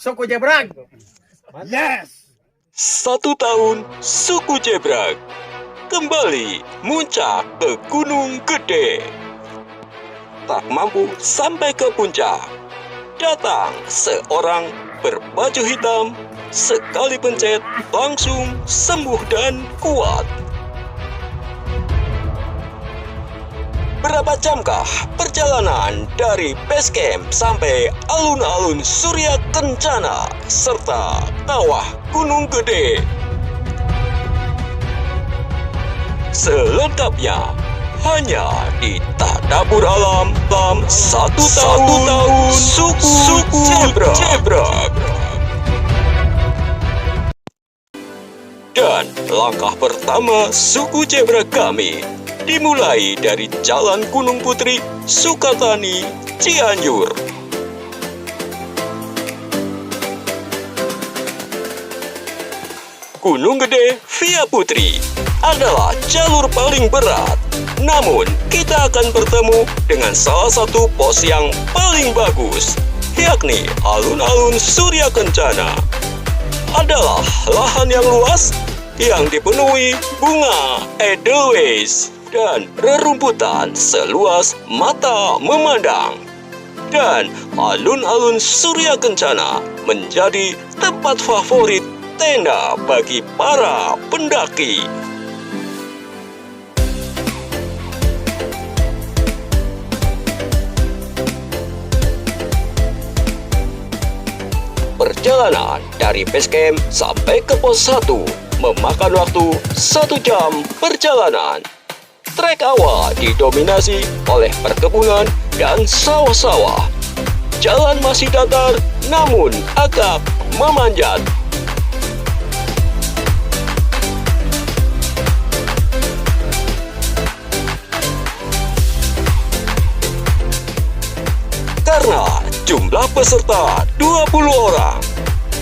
suku Jebrang. Yes. 1 tahun suku Jebrang kembali muncak ke Gunung Gede. Tak mampu sampai ke puncak, datang seorang berbaju hitam, sekali pencet langsung sembuh dan kuat. Berapa jamkah perjalanan dari base camp sampai alun-alun Surya Kencana serta kawah Gunung Gede? Selengkapnya hanya di Tadabur Alam dalam 1 tahun suku Jebrang. Dan langkah pertama suku Jebrang kami dimulai dari Jalan Gunung Putri, Sukatani, Cianjur. Gunung Gede via Putri adalah jalur paling berat. Namun, kita akan bertemu dengan salah satu pos yang paling bagus, yakni alun-alun Surya Kencana. Adalah lahan yang luas yang dipenuhi bunga edelweiss dan rerumputan seluas mata memandang. Dan alun-alun Surya Kencana menjadi tempat favorit tenda bagi para pendaki. Perjalanan dari base camp sampai ke pos 1 memakan waktu 1 jam perjalanan. Trek awal didominasi oleh perkebunan dan sawah-sawah. Jalan masih datar namun agak memanjat. Karena jumlah peserta 20 orang,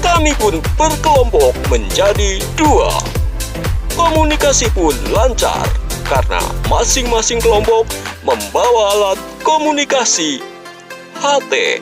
kami pun berkelompok menjadi 2. Komunikasi pun lancar karena masing-masing kelompok membawa alat komunikasi HT.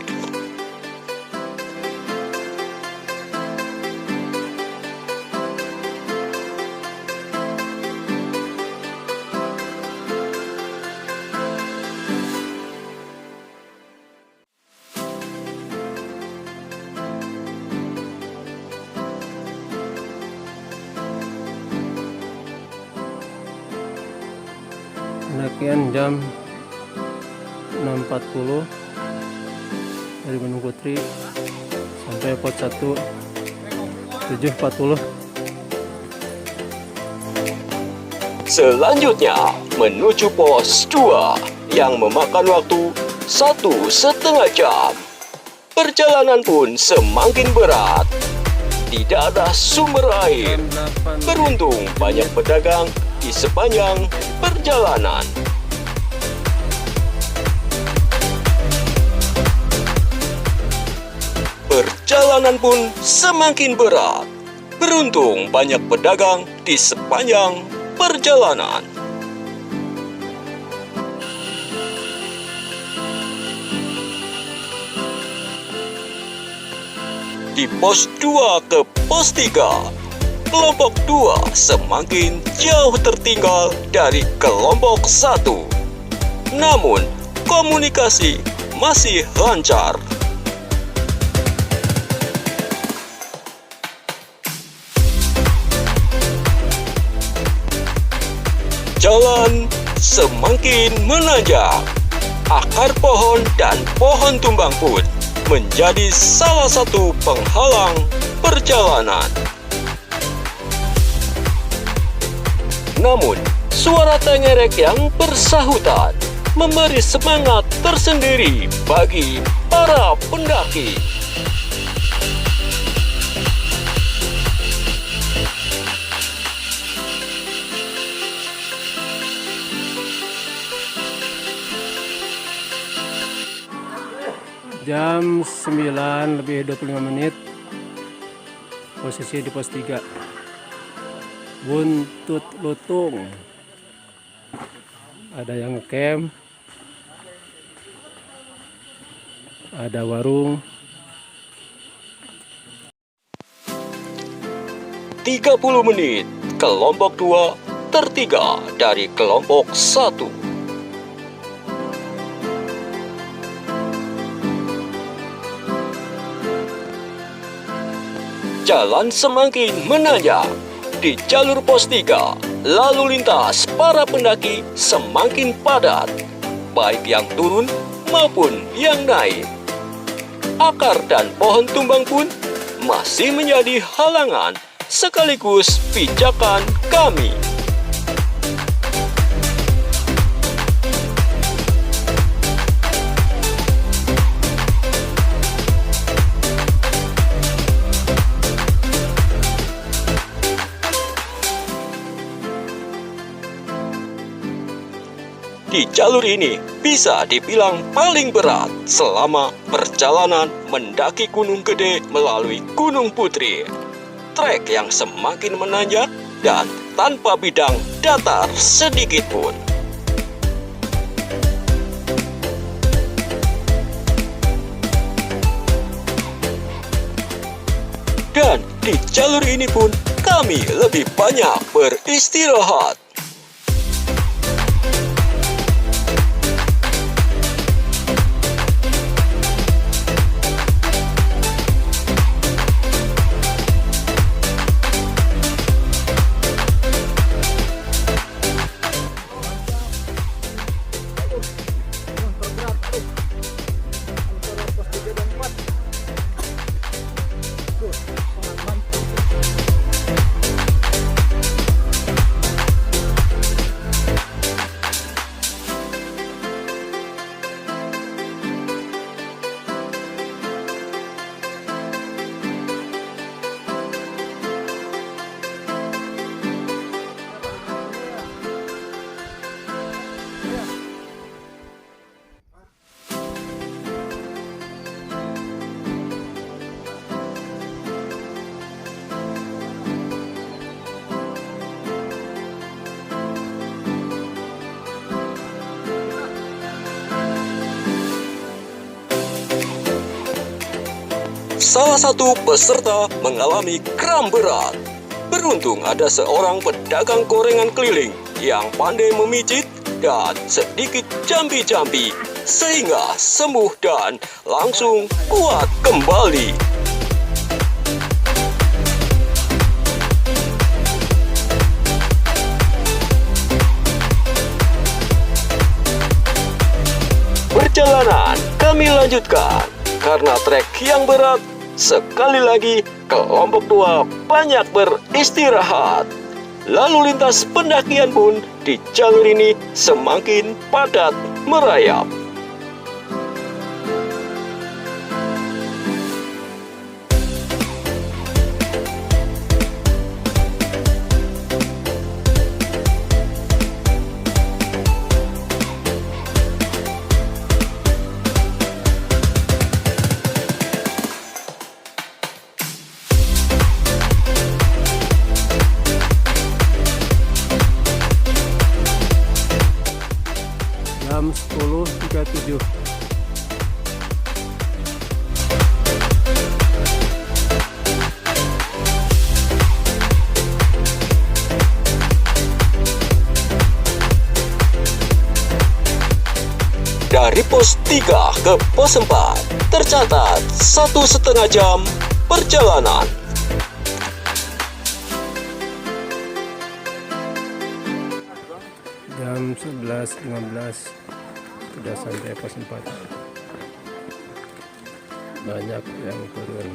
Pendakian jam 6.40 dari Gunung Putri sampai pos 1 7.40. Selanjutnya menuju pos 2 yang memakan waktu 1,5 jam. Perjalanan pun semakin berat. Tidak ada sumber air. Beruntung banyak pedagang di sepanjang perjalanan. Perjalanan pun semakin berat. Beruntung banyak pedagang di sepanjang perjalanan. Di pos 2 ke pos 3, kelompok 2 semakin jauh tertinggal dari kelompok 1. Namun, komunikasi masih lancar. Jalan semakin menanjak. Akar pohon dan pohon tumbang pun menjadi salah satu penghalang perjalanan. Namun, suara tengerek yang bersahutan memberi semangat tersendiri bagi para pendaki. Jam 9 lebih 25 menit. Posisi di pos 3. Buntut lutung. Ada yang camp, ada warung, 30 menit, kelompok 2 tertinggal dari kelompok 1. Jalan semakin menanjak. Di jalur pos 3, lalu lintas para pendaki semakin padat, baik yang turun maupun yang naik. Akar dan pohon tumbang pun masih menjadi halangan sekaligus pijakan kami. Di jalur ini bisa dibilang paling berat selama perjalanan mendaki Gunung Gede melalui Gunung Putri. Trek yang semakin menanjak dan tanpa bidang datar sedikit pun. Dan di jalur ini pun kami lebih banyak beristirahat. Salah satu peserta mengalami kram berat. Beruntung ada seorang pedagang gorengan keliling yang pandai memijit dan sedikit jambi-jambi sehingga sembuh dan langsung kuat kembali. Perjalanan kami lanjutkan karena trek yang berat. Sekali lagi, kelompok 2 banyak beristirahat. Lalu lintas pendakian pun di jalur ini semakin padat merayap. Jam 10.37. Dari pos 3 ke pos 4 tercatat 1,5 jam perjalanan. Jam 11.15 sudah sampai pos 4. Banyak yang turun.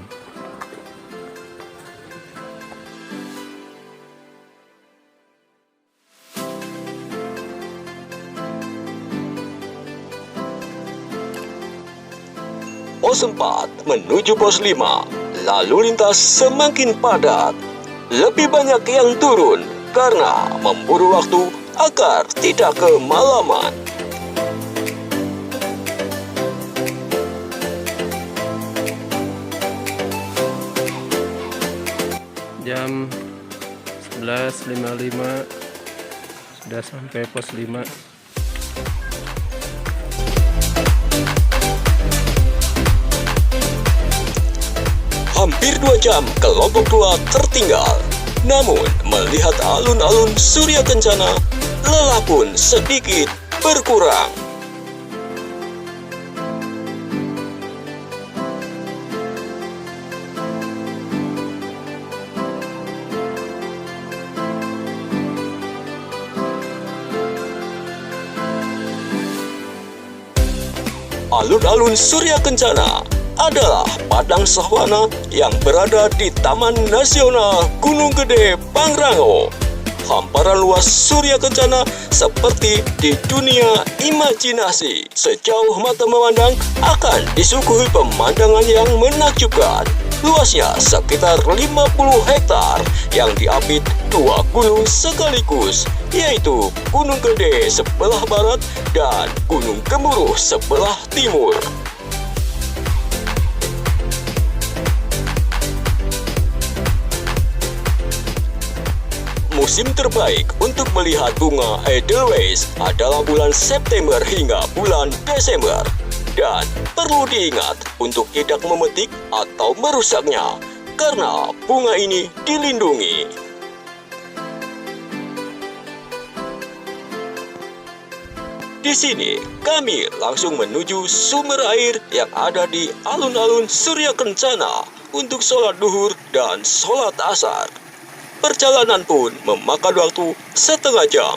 Pos 4 menuju pos 5, lalu lintas semakin padat. Lebih banyak yang turun karena memburu waktu agar tidak kemalaman. Jam 11.55 sudah sampai pos 5. Hampir 2 jam kelompok 2 tertinggal. Namun, melihat alun-alun Surya Kencana, lelah pun sedikit berkurang. Alun-alun Surya Kencana adalah padang sawana yang berada di Taman Nasional Gunung Gede Pangrango. Hamparan luas Surya Kencana seperti di dunia imajinasi. Sejauh mata memandang akan disuguhi pemandangan yang menakjubkan. Luasnya sekitar 50 hektar yang diapit dua gunung sekaligus, yaitu Gunung Gede sebelah barat dan Gunung Gemuruh sebelah timur. Musim terbaik untuk melihat bunga Edelweiss adalah bulan September hingga bulan Desember. Dan perlu diingat untuk tidak memetik atau merusaknya, karena bunga ini dilindungi. Di sini, kami langsung menuju sumber air yang ada di alun-alun Surya Kencana untuk sholat duhur dan sholat asar. Perjalanan pun memakan waktu setengah jam.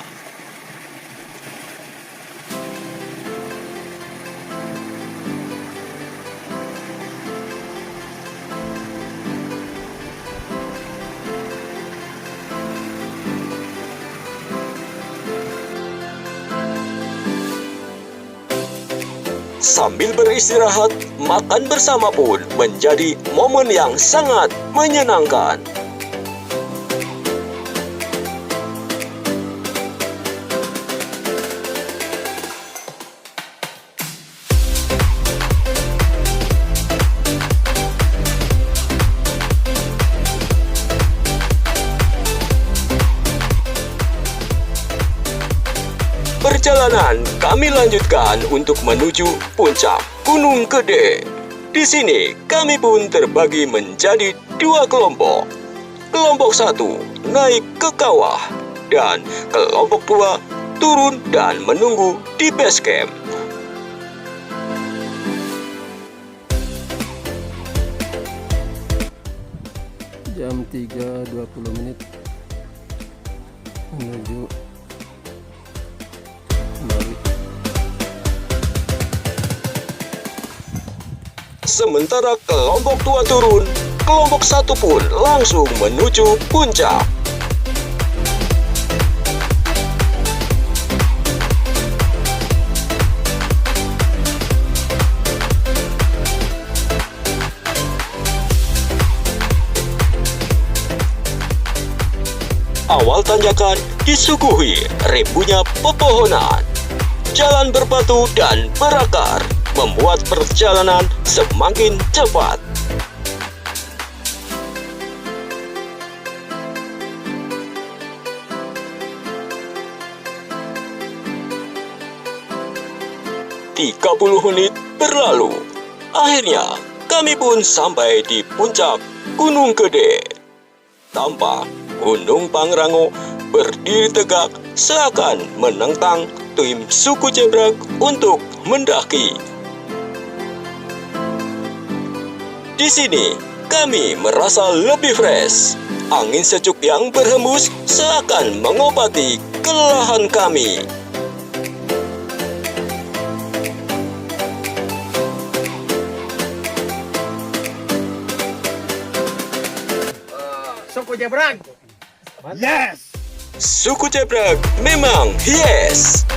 Sambil beristirahat, makan bersama pun menjadi momen yang sangat menyenangkan. Perjalanan kami lanjutkan untuk menuju puncak Gunung Gede. Di sini kami pun terbagi menjadi dua kelompok. Kelompok satu naik ke kawah dan kelompok dua turun dan menunggu di base camp. Jam 3.20 menit menuju Mari. Sementara kelompok dua turun, kelompok satu pun langsung menuju puncak. Awal tanjakan disuguhi ribunya pepohonan. Jalan berbatu dan berakar membuat perjalanan semakin cepat. Tiga 30 menit berlalu. Akhirnya kami pun sampai di puncak Gunung Gede. Tampak Gunung Pangrango berdiri tegak seakan menentang tim suku Jebrak untuk mendaki. Di sini kami merasa lebih fresh. Angin sejuk yang berhembus seakan mengobati kelelahan kami. Suku Jebrak. Yes. Suku Jebrak memang yes.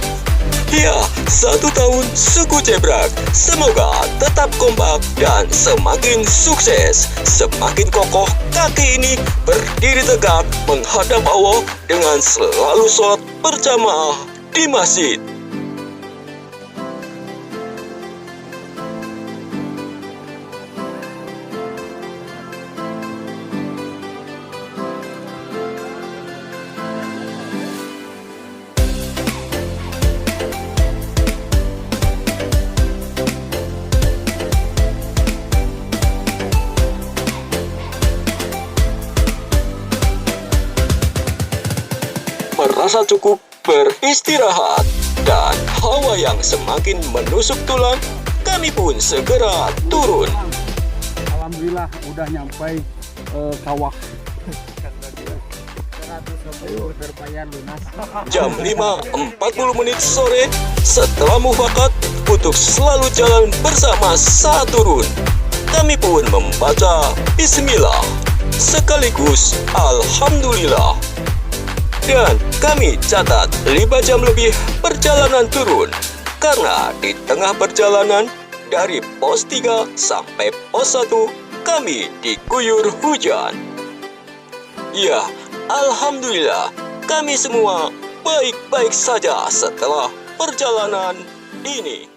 Ya, 1 tahun suku Jebrak. Semoga tetap kompak dan semakin sukses. Semakin kokoh kaki ini berdiri tegak menghadap Allah dengan selalu sholat berjamaah di masjid. merasa cukup beristirahat. Dan hawa yang semakin menusuk tulang, kami pun segera turun. Alhamdulillah udah nyampai kawah. Jam 5.40 sore, setelah mufakat untuk selalu jalan bersama saat turun, kami pun membaca Bismillah sekaligus Alhamdulillah. Dan kami catat 5 jam lebih perjalanan turun, karena di tengah perjalanan dari pos 3 sampai pos 1 kami diguyur hujan. Ya, Alhamdulillah, kami semua baik-baik saja setelah perjalanan ini.